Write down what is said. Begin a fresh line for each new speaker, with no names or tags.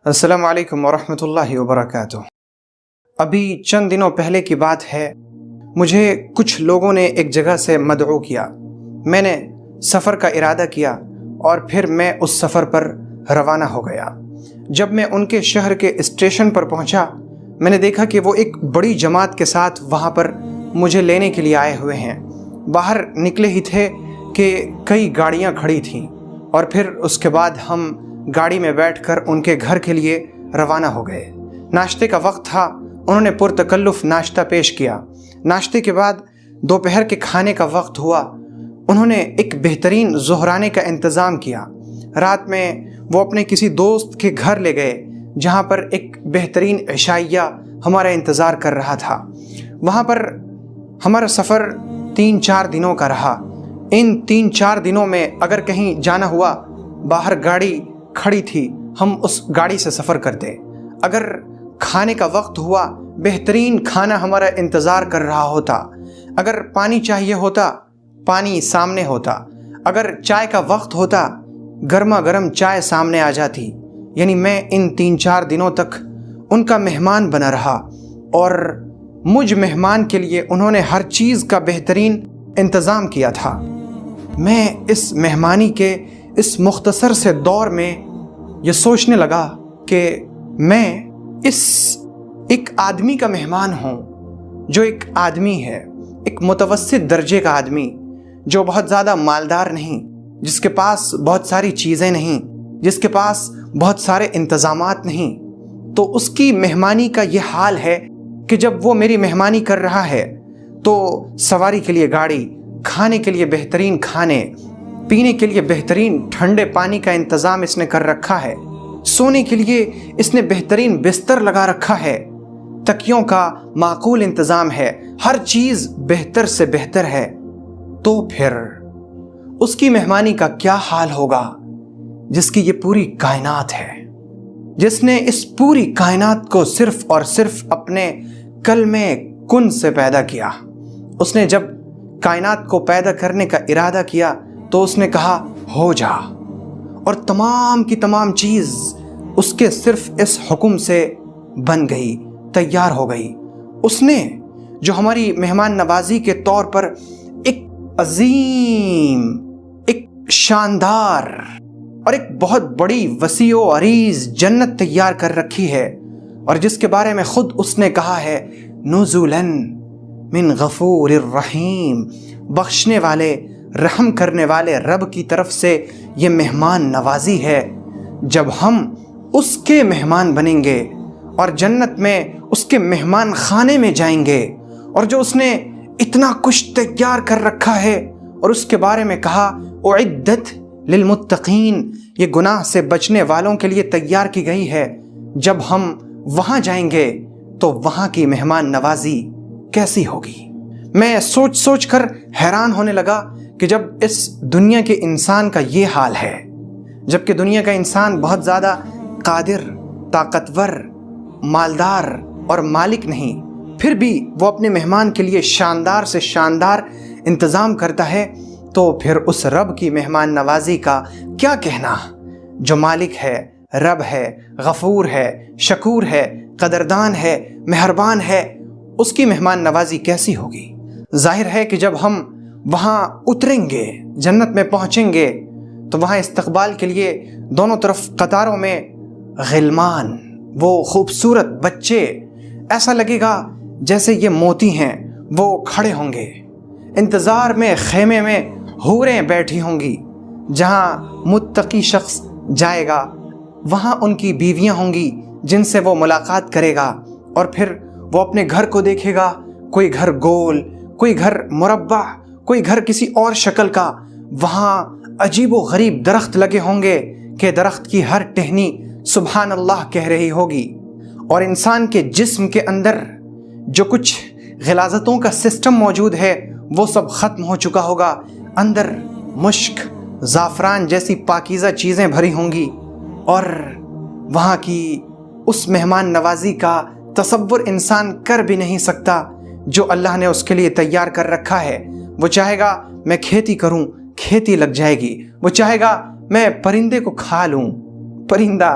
السلام علیکم ورحمۃ اللہ وبرکاتہ۔ ابھی چند دنوں پہلے کی بات ہے، مجھے کچھ لوگوں نے ایک جگہ سے مدعو کیا۔ میں نے سفر کا ارادہ کیا اور پھر میں اس سفر پر روانہ ہو گیا۔ جب میں ان کے شہر کے اسٹیشن پر پہنچا، میں نے دیکھا کہ وہ ایک بڑی جماعت کے ساتھ وہاں پر مجھے لینے کے لیے آئے ہوئے ہیں۔ باہر نکلے ہی تھے کہ کئی گاڑیاں کھڑی تھیں، اور پھر اس کے بعد ہم گاڑی میں بیٹھ کر ان کے گھر کے لیے روانہ ہو گئے۔ ناشتے کا وقت تھا، انہوں نے پرتکلف ناشتہ پیش کیا۔ ناشتے کے بعد دوپہر کے کھانے کا وقت ہوا، انہوں نے ایک بہترین ظہرانے کا انتظام کیا۔ رات میں وہ اپنے کسی دوست کے گھر لے گئے، جہاں پر ایک بہترین عشائیہ ہمارا انتظار کر رہا تھا۔ وہاں پر ہمارا سفر 3-4 دنوں کا رہا۔ ان 3-4 دنوں میں اگر کہیں جانا ہوا، باہر گاڑی کھڑی تھی، ہم اس گاڑی سے سفر کرتے۔ اگر کھانے کا وقت ہوا، بہترین کھانا ہمارا انتظار کر رہا ہوتا۔ اگر پانی چاہیے ہوتا، پانی سامنے ہوتا۔ اگر چائے کا وقت ہوتا، گرما گرم چائے سامنے آ جاتی۔ یعنی میں ان 3-4 دنوں تک ان کا مہمان بنا رہا، اور مجھ مہمان کے لیے انہوں نے ہر چیز کا بہترین انتظام کیا تھا۔ میں اس مہمانی کے اس مختصر سے دور میں یہ سوچنے لگا کہ میں اس ایک آدمی کا مہمان ہوں، جو ایک آدمی ہے، ایک متوسط درجے کا آدمی، جو بہت زیادہ مالدار نہیں، جس کے پاس بہت ساری چیزیں نہیں، جس کے پاس بہت سارے انتظامات نہیں۔ تو اس کی مہمانی کا یہ حال ہے کہ جب وہ میری مہمانی کر رہا ہے تو سواری کے لیے گاڑی، کھانے کے لیے بہترین کھانے، پینے کے لیے بہترین ٹھنڈے پانی کا انتظام اس نے کر رکھا ہے، سونے کے لیے اس نے بہترین بستر لگا رکھا ہے، تکیوں کا معقول انتظام ہے، ہر چیز بہتر سے بہتر ہے۔ تو پھر اس کی مہمانی کا کیا حال ہوگا جس کی یہ پوری کائنات ہے، جس نے اس پوری کائنات کو صرف اور صرف اپنے کلمے کن سے پیدا کیا۔ اس نے جب کائنات کو پیدا کرنے کا ارادہ کیا تو اس نے کہا ہو جا، اور تمام کی تمام چیز اس کے صرف اس حکم سے بن گئی، تیار ہو گئی۔ اس نے جو ہماری مہمان نوازی کے طور پر ایک عظیم، ایک شاندار اور ایک بہت بڑی وسیع و عریض جنت تیار کر رکھی ہے، اور جس کے بارے میں خود اس نے کہا ہے نزلاً من غفور الرحیم، بخشنے والے، رحم کرنے والے رب کی طرف سے یہ مہمان نوازی ہے۔ جب ہم اس کے مہمان بنیں گے اور جنت میں اس کے مہمان خانے میں جائیں گے، اور جو اس نے اتنا کچھ تیار کر رکھا ہے، اور اس کے بارے میں کہا اعدت للمتقین، یہ گناہ سے بچنے والوں کے لیے تیار کی گئی ہے، جب ہم وہاں جائیں گے تو وہاں کی مہمان نوازی کیسی ہوگی۔ میں سوچ سوچ کر حیران ہونے لگا کہ جب اس دنیا کے انسان کا یہ حال ہے، جبکہ دنیا کا انسان بہت زیادہ قادر، طاقتور، مالدار اور مالک نہیں، پھر بھی وہ اپنے مہمان کے لیے شاندار سے شاندار انتظام کرتا ہے، تو پھر اس رب کی مہمان نوازی کا کیا کہنا، جو مالک ہے، رب ہے، غفور ہے، شکور ہے، قدردان ہے، مہربان ہے، اس کی مہمان نوازی کیسی ہوگی۔ ظاہر ہے کہ جب ہم وہاں اتریں گے، جنت میں پہنچیں گے، تو وہاں استقبال کے لیے دونوں طرف قطاروں میں غلمان، وہ خوبصورت بچے، ایسا لگے گا جیسے یہ موتی ہیں، وہ کھڑے ہوں گے۔ انتظار میں خیمے میں حوریں بیٹھی ہوں گی، جہاں متقی شخص جائے گا وہاں ان کی بیویاں ہوں گی جن سے وہ ملاقات کرے گا، اور پھر وہ اپنے گھر کو دیکھے گا، کوئی گھر گول، کوئی گھر مربع، کوئی گھر کسی اور شکل کا۔ وہاں عجیب و غریب درخت لگے ہوں گے کہ درخت کی ہر ٹہنی سبحان اللہ کہہ رہی ہوگی، اور انسان کے جسم کے اندر جو کچھ غلاظتوں کا سسٹم موجود ہے وہ سب ختم ہو چکا ہوگا، اندر مشک، زعفران جیسی پاکیزہ چیزیں بھری ہوں گی، اور وہاں کی اس مہمان نوازی کا تصور انسان کر بھی نہیں سکتا جو اللہ نے اس کے لیے تیار کر رکھا ہے۔ وہ چاہے گا میں کھیتی کروں، کھیتی لگ جائے گی۔ وہ چاہے گا میں پرندے کو کھا لوں، پرندہ